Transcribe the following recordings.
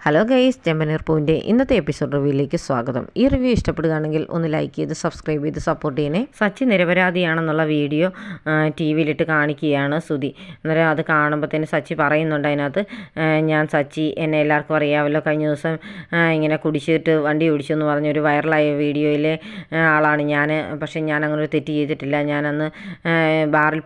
Hello guys, ചെമ്പനീർ പൂവിൻ്റെ ഇന്നത്തെ episode റിവ്യൂയിലേക്ക് സ്വാഗതം. ഈ റിവ്യൂ ഇഷ്ടപ്പെടുകയാണെങ്കിൽ ഒന്ന് ലൈക്ക് ചെയ്ത് സബ്സ്ക്രൈബ് ചെയ്ത് സപ്പോർട്ട് ചെയ്യണേ. സച്ചി നിരപരാധിയാണെന്നുള്ള വീഡിയോ ടി വിയിലിട്ട് കാണിക്കുകയാണ് സുധി. അന്നേരം അത് കാണുമ്പോൾ തന്നെ സച്ചി പറയുന്നുണ്ട് അതിനകത്ത്, ഞാൻ സച്ചി, എന്നെ എല്ലാവർക്കും അറിയാമല്ലോ, കഴിഞ്ഞ ദിവസം ഇങ്ങനെ കുടിച്ചിട്ട് വണ്ടി ഓടിച്ചെന്ന് പറഞ്ഞൊരു വൈറലായ വീഡിയോയിലെ ആളാണ് ഞാൻ. പക്ഷേ ഞാൻ അങ്ങനെ ഒരു തെറ്റ് ചെയ്തിട്ടില്ല. ഞാനന്ന് ബാറിൽ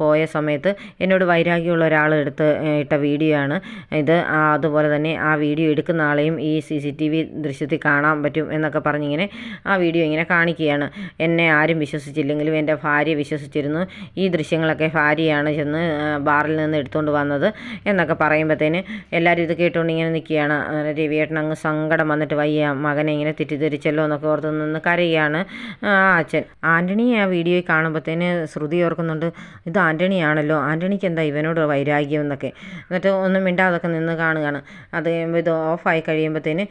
പോയ സമയത്ത് എന്നോട് വൈരാഗ്യമുള്ള ഒരാൾ എടുത്ത് ഇട്ട വീഡിയോ ആണ് ഇത്. അതുപോലെ തന്നെ ആ വീഡിയോ എടുക്കുന്ന ആളെയും ഈ CCTV ദൃശ്യത്തിൽ കാണാൻ പറ്റും എന്നൊക്കെ പറഞ്ഞിങ്ങനെ ആ വീഡിയോ ഇങ്ങനെ കാണിക്കുകയാണ്. എന്നെ ആരും വിശ്വസിച്ചില്ലെങ്കിലും എൻ്റെ ഭാര്യ വിശ്വസിച്ചിരുന്നു. ഈ ദൃശ്യങ്ങളൊക്കെ ഭാര്യയാണ് ചെന്ന് ബാറിൽ നിന്ന് എടുത്തുകൊണ്ട് വന്നത് എന്നൊക്കെ പറയുമ്പോഴത്തേന് എല്ലാവരും ഇത് കേട്ടുകൊണ്ട് ഇങ്ങനെ നിൽക്കുകയാണ്. രവിയേട്ടൻ അങ്ങ് സങ്കടം വന്നിട്ട് വയ്യ, മകനെ ഇങ്ങനെ തെറ്റിദ്ധരിച്ചല്ലോ എന്നൊക്കെ ഓർത്ത് നിന്ന് കരയുകയാണ് അച്ഛൻ. ആൻ്റണി ആ വീഡിയോയിൽ കാണുമ്പോഴത്തേന് ശ്രുതി ഓർക്കുന്നുണ്ട്, ഇത് ആൻ്റണിയാണല്ലോ, ആൻ്റണിക്ക് എന്താ ഇവനോട് വൈരാഗ്യം എന്നൊക്കെ. എന്നിട്ട് ഒന്നും മിണ്ടാതൊക്കെ നിന്ന് കാണുകയാണ്. അത് ഇത് ഓഫായി കഴിയുമ്പോഴത്തേന്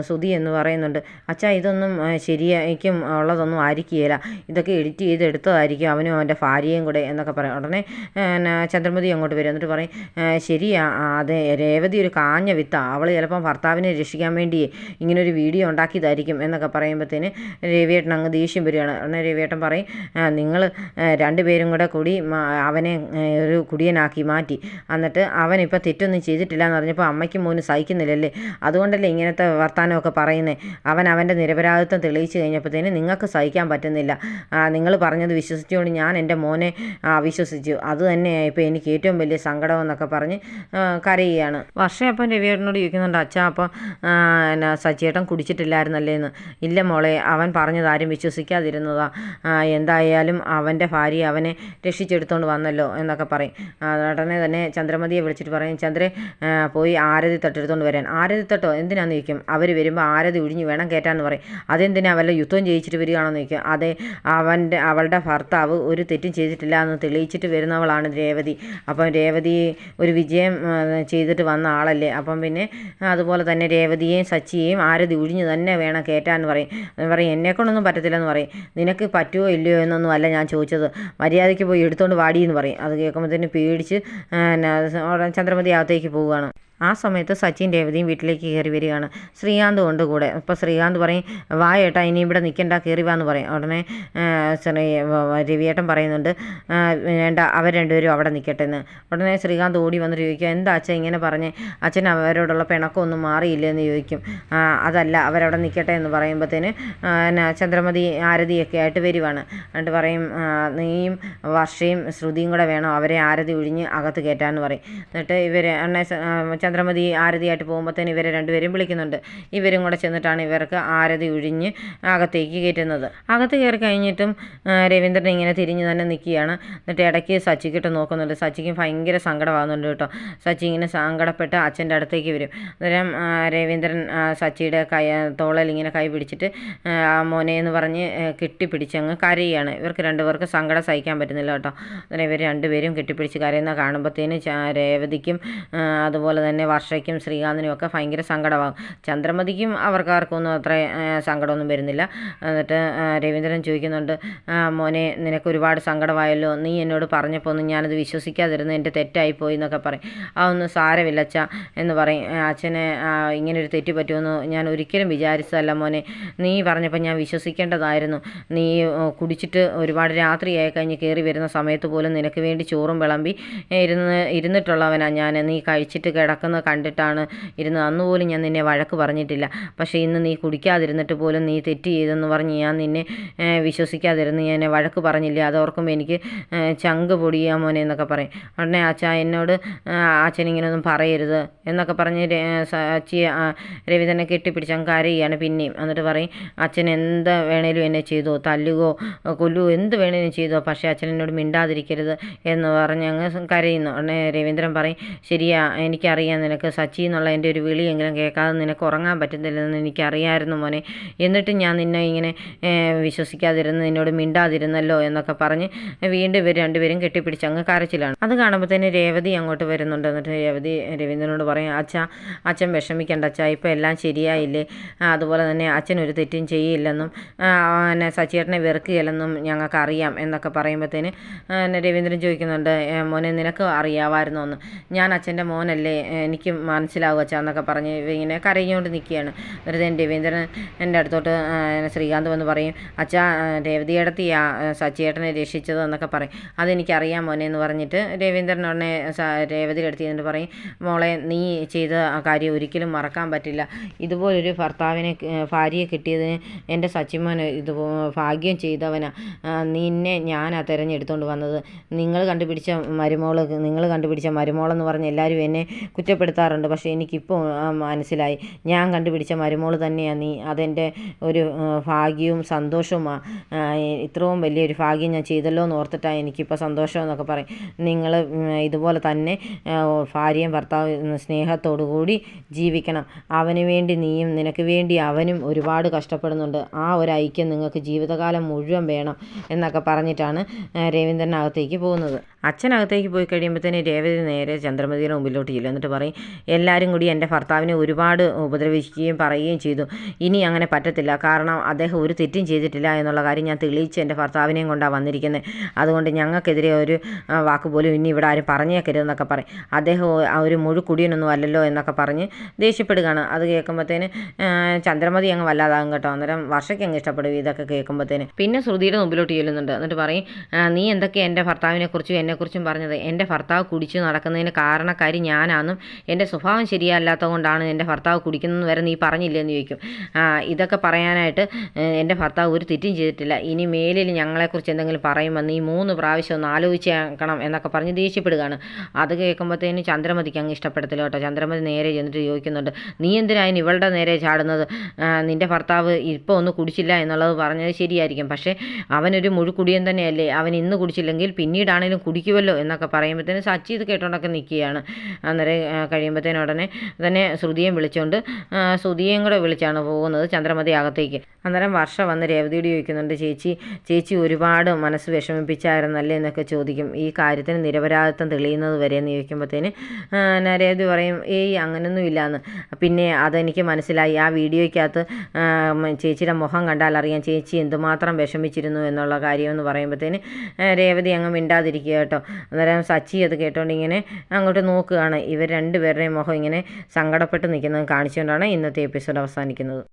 സുധി എന്ന് പറയുന്നുണ്ട്, അച്ഛാ ഇതൊന്നും ശരിയായിരിക്കും ഉള്ളതൊന്നും ആയിരിക്കുകയില്ല, ഇതൊക്കെ എഡിറ്റ് ചെയ്ത് എടുത്തതായിരിക്കും അവനും അവൻ്റെ ഭാര്യയും കൂടെ എന്നൊക്കെ പറയും. ഉടനെ ചന്ദ്രമതി അങ്ങോട്ട് വരും. എന്നിട്ട് പറയും, ശരിയാ, അതെ, രേവതി ഒരു കാഞ്ഞ വിത്താണ്, അവൾ ചിലപ്പം ഭർത്താവിനെ രക്ഷിക്കാൻ വേണ്ടി ഇങ്ങനൊരു വീഡിയോ ഉണ്ടാക്കിയതായിരിക്കും എന്നൊക്കെ പറയുമ്പോഴത്തേന് രവിയേട്ടൻ അങ്ങ് ദേഷ്യം വരികയാണ്. ഉടനെ രവിയേട്ടൻ പറയും, നിങ്ങൾ രണ്ടുപേരും കൂടി അവനെ ഒരു കുടിയനാക്കി മാറ്റി, എന്നിട്ട് അവനിപ്പോൾ തെറ്റൊന്നും ചെയ്തിട്ടില്ല എന്ന് പറഞ്ഞപ്പോൾ അമ്മയ്ക്കും മോനും സഹിക്കുന്നില്ലല്ലേ, അതുകൊണ്ടല്ലേ ഇങ്ങനത്തെ വർത്തമാനമൊക്കെ പറയുന്നത്. അവൻ്റെ നിരപരാധിത്വം തെളിയിച്ചു കഴിഞ്ഞപ്പോഴത്തേന് നിങ്ങൾക്ക് സഹിക്കാൻ പറ്റുന്നില്ല. നിങ്ങൾ പറഞ്ഞത് വിശ്വസിച്ചുകൊണ്ട് ഞാൻ എൻ്റെ മോനെ വിശ്വസിച്ചു, അത് തന്നെയാണ് ഇപ്പോൾ എനിക്ക് ഏറ്റവും വലിയ സങ്കടം എന്നൊക്കെ പറഞ്ഞ് കരയുകയാണ്. വർഷം അപ്പം രവിയേട്ടനോട് ചോദിക്കുന്നുണ്ട്, അച്ഛാ അപ്പം സച്ചിയേട്ടൻ കുടിച്ചിട്ടില്ലായിരുന്നല്ലേ എന്ന്. ഇല്ല മോളെ, അവൻ പറഞ്ഞത് ആരും വിശ്വസിക്കാതിരുന്നതാ, എന്തായാലും അവൻ്റെ ഭാര്യ അവനെ രക്ഷിച്ചെടുത്തുകൊണ്ട് വന്നല്ലോ എന്നൊക്കെ പറയും. ഉടനെ തന്നെ ചന്ദ്രമതിയെ വിളിച്ചിട്ട് പറയും, ചന്ദ്രേ പോയി ആരതി തട്ടെടുത്തുകൊണ്ട് വരാൻ. ആരതി തട്ടോ എന്തിനാന്ന് ചോദിക്കും. അവർ വരുമ്പോൾ ആരതി ഒഴിഞ്ഞ് വേണം കയറ്റാമെന്ന് പറയും. അതെന്തിനാ, വല്ല യുദ്ധം ജയിച്ചിട്ട് വരികയാണെന്ന് ചോദിക്കും. അതെ, അവളുടെ ഭർത്താവ് ഒരു തെറ്റും ചെയ്തിട്ടില്ല എന്ന് തെളിയിച്ചിട്ട് വരുന്നവളാണ് രേവതി. അപ്പം രേവതി ഒരു വിജയം ചെയ്തിട്ട് വന്ന ആളല്ലേ, അപ്പം പിന്നെ അതുപോലെ തന്നെ രേവതിയെയും സച്ചിയെയും ആരതി ഒഴിഞ്ഞ് തന്നെ വേണം കയറ്റാമെന്ന് പറയും. എന്നെക്കൊണ്ടൊന്നും പറ്റത്തില്ലെന്ന് പറയും. നിനക്ക് പറ്റുമോ ഇല്ലയോ എന്നൊന്നും അല്ല ഞാൻ ചോദിച്ചത്, മര്യാദയ്ക്ക് പോയി എടുത്തുകൊണ്ട് വാടിയെന്ന് പറയും. അത് കേൾക്കുമ്പോഴത്തേന് പേടിച്ച് ചന്ദ്രമതി അകത്തേക്ക് പോവുകയാണ്. ആ സമയത്ത് സച്ചിൻ രേവതിയും വീട്ടിലേക്ക് കയറി വരികയാണ്. ശ്രീകാന്ത് കൊണ്ട് കൂടെ. അപ്പോൾ ശ്രീകാന്ത് പറയും, വാ ഏട്ടാ, ഇനി ഇവിടെ നിൽക്കണ്ട, കയറി വാന്ന് പറയും. ഉടനെ രവിയേട്ടൻ പറയുന്നുണ്ട്, വേണ്ട, അവർ രണ്ടുപേരും അവിടെ നിൽക്കട്ടെ എന്ന്. ഉടനെ ശ്രീകാന്ത് ഓടി വന്നിട്ട് ചോദിക്കും, എന്താ അച്ഛൻ ഇങ്ങനെ പറഞ്ഞ്, അച്ഛൻ അവരോടുള്ള പിണക്കമൊന്നും മാറിയില്ലെന്ന് ചോദിക്കും. അതല്ല, അവരവിടെ നിൽക്കട്ടെ എന്ന് പറയുമ്പോഴത്തേന് ചന്ദ്രമതി ആരതിയൊക്കെ ആയിട്ട് വരുവാണ്. എന്നിട്ട് പറയും, നീയും വർഷയും ശ്രുതിയും കൂടെ വേണം അവരെ ആരതി ഒഴിഞ്ഞ് അകത്ത് കയറ്റാമെന്ന് പറയും. എന്നിട്ട് ഇവർ ചന്ദ്രമതി ആരതിയായിട്ട് പോകുമ്പോഴത്തേന് ഇവരെ രണ്ടുപേരും വിളിക്കുന്നുണ്ട്. ഇവരും കൂടെ ചെന്നിട്ടാണ് ഇവർക്ക് ആരതി ഒഴിഞ്ഞ് അകത്തേക്ക് കയറ്റുന്നത്. അകത്ത് കയറി കഴിഞ്ഞിട്ടും രവീന്ദ്രൻ ഇങ്ങനെ തിരിഞ്ഞ് തന്നെ നിൽക്കുകയാണ്. എന്നിട്ട് ഇടയ്ക്ക് സച്ചിക്കിട്ട് നോക്കുന്നുണ്ട്. സച്ചിക്ക് ഭയങ്കര സങ്കടമാകുന്നുണ്ട് കേട്ടോ. സച്ചി ഇങ്ങനെ സങ്കടപ്പെട്ട് അച്ഛൻ്റെ അടുത്തേക്ക് വരും. അന്നേരം രവീന്ദ്രൻ സച്ചിയുടെ തോളയിൽ ഇങ്ങനെ കൈ പിടിച്ചിട്ട് മോനെ എന്ന് പറഞ്ഞ് കെട്ടിപ്പിടിച്ചങ്ങ് കരയുകയാണ്. ഇവർക്ക് രണ്ടുപേർക്ക് സങ്കടം സഹിക്കാൻ പറ്റുന്നില്ല കേട്ടോ. അന്നേരം ഇവർ രണ്ടുപേരും കെട്ടിപ്പിടിച്ച് കരയുന്ന കാണുമ്പോഴത്തേന് രേവതിക്കും അതുപോലെ തന്നെ വർഷയ്ക്കും ശ്രീകാന്തിനും ഒക്കെ ഭയങ്കര സങ്കടമാകും. ചന്ദ്രമതിക്കും അവർക്കാർക്കൊന്നും അത്ര സങ്കടമൊന്നും വരുന്നില്ല. എന്നിട്ട് രവീന്ദ്രൻ ചോദിക്കുന്നുണ്ട്, മോനെ നിനക്ക് ഒരുപാട് സങ്കടമായല്ലോ, നീ എന്നോട് പറഞ്ഞപ്പോൾ ഒന്നും ഞാനത് വിശ്വസിക്കാതിരുന്നു, എൻ്റെ തെറ്റായിപ്പോയി എന്നൊക്കെ പറയും. അതൊന്നും സാരമില്ല അച്ഛാ എന്ന് പറയും. അച്ഛനെ ഇങ്ങനൊരു തെറ്റ് പറ്റുമെന്ന് ഞാൻ ഒരിക്കലും വിചാരിച്ചതല്ല മോനെ, നീ പറഞ്ഞപ്പോൾ ഞാൻ വിശ്വസിക്കേണ്ടതായിരുന്നു. നീ കുടിച്ചിട്ട് ഒരുപാട് രാത്രിയായി കഴിഞ്ഞ് കയറി വരുന്ന സമയത്ത് പോലും നിനക്ക് വേണ്ടി ചോറും വിളമ്പി ഇരുന്നിട്ടുള്ളവനാണ് ഞാൻ. നീ കഴിച്ചിട്ട് കിടക്കുന്നത് കണ്ടിട്ടാണ് ഇരുന്നത്, അന്നുപോലും ഞാൻ നിന്നെ വഴക്ക് പറഞ്ഞിട്ടില്ല. പക്ഷേ ഇന്ന് നീ കുടിക്കാതിരുന്നിട്ട് പോലും നീ തെറ്റ് ചെയ്തെന്ന് പറഞ്ഞ് ഞാൻ നിന്നെ വിശ്വസിക്കാതിരുന്ന് ഞാൻ വഴക്ക് പറഞ്ഞില്ലേ, അതോർക്കുമ്പോൾ എനിക്ക് ചങ്ക് പൊടിയാ മോനെ എന്നൊക്കെ പറയും. ഉടനെ അച്ഛാ എന്നോട് അച്ഛൻ ഇങ്ങനെയൊന്നും പറയരുത് എന്നൊക്കെ പറഞ്ഞ് സച്ചി രവീന്ദ്രനെ കെട്ടിപ്പിടിച്ച് അങ്ങ് കരയുകയാണ് പിന്നെയും. എന്നിട്ട് പറയും, അച്ഛൻ എന്ത് വേണേലും എന്നെ ചെയ്തോ, തല്ലുകയോ കൊല്ലുകയോ എന്ത് വേണേലും ചെയ്തോ, പക്ഷേ അച്ഛൻ എന്നോട് മിണ്ടാതിരിക്കരുത് എന്ന് പറഞ്ഞ് അങ്ങ് കരയുന്നു. ഉടനെ രവീന്ദ്രൻ പറയും, ശരിയാ, എനിക്കറിയാം നിനക്ക് സച്ചി എന്നുള്ള എൻ്റെ ഒരു വിളിയെങ്കിലും കേൾക്കാതെ നിനക്ക് ഉറങ്ങാൻ പറ്റുന്നില്ലെന്ന് എനിക്കറിയാമായിരുന്നു മോനെ, എന്നിട്ട് ഞാൻ നിന്നെ ഇങ്ങനെ വിശ്വസിക്കാതിരുന്ന് നിന്നോട് മിണ്ടാതിരുന്നല്ലോ എന്നൊക്കെ പറഞ്ഞ് വീണ്ടും ഇവർ രണ്ടുപേരും കെട്ടിപ്പിടിച്ച് അങ്ങ് കരച്ചിലാണ്. അത് കാണുമ്പോഴത്തേന് രേവതി അങ്ങോട്ട് വരുന്നുണ്ട്. എന്നിട്ട് രേവതി രവീന്ദ്രനോട് പറയും, അച്ഛൻ വിഷമിക്കേണ്ട അച്ഛാ, ഇപ്പോൾ എല്ലാം ശരിയായില്ലേ, അതുപോലെ തന്നെ അച്ഛൻ ഒരു തെറ്റും ചെയ്യില്ലെന്നും സച്ചിയേട്ടനെ വെറുക്കുകയില്ലെന്നും ഞങ്ങൾക്കറിയാം എന്നൊക്കെ പറയുമ്പോഴത്തേന് രവീന്ദ്രൻ ചോദിക്കുന്നുണ്ട്, മോനെ നിനക്ക് അറിയാമായിരുന്നോ എന്ന്. ഞാൻ അച്ഛൻ്റെ മോനല്ലേ, എനിക്ക് മനസ്സിലാവും അച്ഛാ എന്നൊക്കെ പറഞ്ഞ് ഇങ്ങനെ കരഞ്ഞുകൊണ്ട് നിൽക്കുകയാണ്. വെറുതെ രവീന്ദ്രൻ എൻ്റെ അടുത്തോട്ട് ശ്രീകാന്ത് വന്ന് പറയും, അച്ഛാ രേവതിയേടത്തിയാ സച്ചിയേട്ടനെ രക്ഷിച്ചത് എന്നൊക്കെ പറയും. അതെനിക്കറിയാം മോനെ എന്ന് പറഞ്ഞിട്ട് രവീന്ദ്രനുടനെ രേവതിയുടെ അടുത്ത് എന്നിട്ട് പറയും, മോളെ നീ ചെയ്ത കാര്യം ഒരിക്കലും മറക്കാൻ പറ്റില്ല. ഇതുപോലൊരു ഭാര്യയെ കിട്ടിയതിന് എൻ്റെ സച്ചിമോൻ ഭാഗ്യം ചെയ്തവനാ. നിന്നെ ഞാനാ തിരഞ്ഞെടുത്തുകൊണ്ട് വന്നത്. നിങ്ങൾ കണ്ടുപിടിച്ച മരുമോളെന്ന് പറഞ്ഞ് എല്ലാവരും എന്നെ കുറ്റപ്പെടുത്താറുണ്ട്. പക്ഷേ എനിക്കിപ്പോൾ മനസ്സിലായി, ഞാൻ കണ്ടുപിടിച്ച മരുമോൾ തന്നെയാണ് നീ. അതെൻ്റെ ഒരു ഭാഗ്യവും സന്തോഷവുമാണ്. ഇത്രയും വലിയൊരു ഭാഗ്യം ഞാൻ ചെയ്തല്ലോ എന്ന് ഓർത്തിട്ടാണ് എനിക്കിപ്പോൾ സന്തോഷം എന്നൊക്കെ പറയും. നിങ്ങൾ ഇതുപോലെ തന്നെ ഭാര്യയും ഭർത്താവും സ്നേഹത്തോടു കൂടി ജീവിക്കണം. അവന് വേണ്ടി നീയും നിനക്ക് വേണ്ടി അവനും ഒരുപാട് കഷ്ടപ്പെടുന്നുണ്ട്. ആ ഒരു ഐക്യം നിങ്ങൾക്ക് ജീവിതകാലം മുഴുവൻ വേണം എന്നൊക്കെ പറഞ്ഞിട്ടാണ് രവീന്ദ്രനകത്തേക്ക് പോകുന്നത്. അച്ഛനകത്തേക്ക് പോയി കഴിയുമ്പോഴത്തേന് രേവതി നേരെ ചന്ദ്രമതിയുടെ മുമ്പിലോട്ട് ചെല്ലും. എന്നിട്ട് പറയും, എല്ലാവരും കൂടി എൻ്റെ ഭർത്താവിനെ ഒരുപാട് ഉപദ്രവിക്കുകയും പറയുകയും ചെയ്തു. ഇനി അങ്ങനെ പറ്റത്തില്ല. കാരണം അദ്ദേഹം ഒരു തെറ്റും ചെയ്തിട്ടില്ല എന്നുള്ള കാര്യം ഞാൻ തെളിയിച്ച് എൻ്റെ ഭർത്താവിനെയും കൊണ്ടാണ് വന്നിരിക്കുന്നത്. അതുകൊണ്ട് ഞങ്ങൾക്കെതിരെ ഒരു വാക്ക് പോലും ഇനി ഇവിടെ ആരും പറഞ്ഞേക്കരുതെന്നൊക്കെ പറയും. അദ്ദേഹം ഒരു മുഴുക്കുടിയനൊന്നും അല്ലല്ലോ എന്നൊക്കെ പറഞ്ഞ് ദേഷ്യപ്പെടുകയാണ്. അത് കേൾക്കുമ്പോഴത്തേന് ചന്ദ്രമതി അങ്ങ് വല്ലാതാകും കേട്ടോ. അന്നേരം വർഷയ്ക്ക് അങ്ങ് ഇഷ്ടപ്പെടും ഇതൊക്കെ കേൾക്കുമ്പോഴത്തേന്. പിന്നെ ശ്രുതിയുടെ മുമ്പിലോട്ട് ചെല്ലുന്നുണ്ട്. എന്നിട്ട് പറയും, നീ എന്തൊക്കെയാണ് എൻ്റെ ഭർത്താവിനെക്കുറിച്ചും എന്നെക്കുറിച്ചും പറഞ്ഞത്? എൻ്റെ ഭർത്താവ് കുടിച്ചു നടക്കുന്നതിന് കാരണക്കാരി ഞാനാണെന്നും എൻ്റെ സ്വഭാവം ശരിയല്ലാത്തത് കൊണ്ടാണ് എൻ്റെ ഭർത്താവ് കുടിക്കുന്നതെന്ന് വരെ നീ പറഞ്ഞില്ലെന്ന് ചോദിക്കും. ഇതൊക്കെ പറയാനായിട്ട് എൻ്റെ ഭർത്താവ് ഒരു തെറ്റും ചെയ്തിട്ടില്ല. ഇനി മേലിൽ ഞങ്ങളെക്കുറിച്ച് എന്തെങ്കിലും പറയുമ്പോൾ നീ 3 പ്രാവശ്യം ഒന്ന് ആലോചിച്ചേക്കണം എന്നൊക്കെ പറഞ്ഞ് ദേഷ്യപ്പെടുകയാണ്. അത് കേൾക്കുമ്പോഴത്തേന് ചന്ദ്രമതിക്ക് അങ്ങ് ഇഷ്ടപ്പെടത്തില്ല കേട്ടോ. ചന്ദ്രമതി നേരെ ചെന്നിട്ട് ചോദിക്കുന്നുണ്ട്, നീ എന്തിനാണ് ഇവളുടെ നേരെ ചാടുന്നത്? നിൻ്റെ ഭർത്താവ് ഇപ്പോൾ ഒന്ന് കുടിച്ചില്ല എന്നുള്ളത് പറഞ്ഞത് ശരിയായിരിക്കും, പക്ഷേ അവനൊരു മുഴുക്കുടിയൻ തന്നെയല്ലേ. അവൻ ഇന്ന് കുടിച്ചില്ലെങ്കിൽ പിന്നീടാണേലും കുടിക്കുമല്ലോ എന്നൊക്കെ പറയുമ്പോഴത്തേന് സച്ചി ഇത് കേട്ടോണ്ടൊക്കെ നിൽക്കുകയാണ്. അന്നേരം കഴിയുമ്പോഴത്തേനും ഉടനെ തന്നെ ശ്രുതിയും വിളിച്ചുകൊണ്ട് ശ്രുതിയും കൂടെ വിളിച്ചാണ് പോകുന്നത് ചന്ദ്രമതി അകത്തേക്ക്. അന്നേരം വർഷ വന്ന് രേവതിയോട് ചോദിക്കുന്നുണ്ട്, ചേച്ചി ഒരുപാട് മനസ്സ് വിഷമിപ്പിച്ചായിരുന്നല്ലേ എന്നൊക്കെ ചോദിക്കും. ഈ കാര്യത്തിന് നിരപരാധിത്വം തെളിയുന്നത് വരെ എന്ന് ചോദിക്കുമ്പോഴത്തേന് രേവതി പറയും, അങ്ങനെയൊന്നും ഇല്ലയെന്ന്. പിന്നെ അതെനിക്ക് മനസ്സിലായി. ആ വീഡിയോയ്ക്കകത്ത് ചേച്ചിയുടെ മുഖം കണ്ടാൽ അറിയാം ചേച്ചി എന്തുമാത്രം വിഷമിച്ചിരുന്നു എന്നുള്ള കാര്യമെന്ന് പറയുമ്പോഴത്തേന് രേവതി അങ്ങ് മിണ്ടാതിരിക്കുക കേട്ടോ. അന്നേരം സച്ചി അത് കേട്ടോണ്ട് ഇങ്ങനെ അങ്ങോട്ട് നോക്കുകയാണ്. ഇവർ രണ്ടുപേരുടെയും മുഖം ഇങ്ങനെ സങ്കടപ്പെട്ട് നിൽക്കുന്നത് കാണിച്ചുകൊണ്ടാണ് ഇന്നത്തെ എപ്പിസോഡ് അവസാനിക്കുന്നത്.